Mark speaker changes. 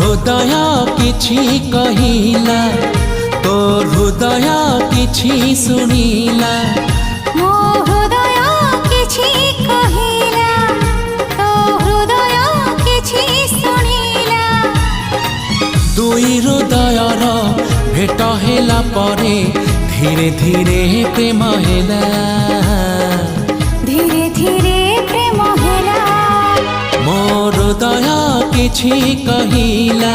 Speaker 1: हृदय किछि कहिला तो हृदय किछि सुनिला
Speaker 2: मो हृदय किछि कहिला तो हृदय किछि सुनिला
Speaker 1: दुई हृदयर भेट हेला परे धीरे धीरे प्रेम हेला
Speaker 2: धीरे धीरे प्रेम हेला
Speaker 1: मो हृदय किछि कहिला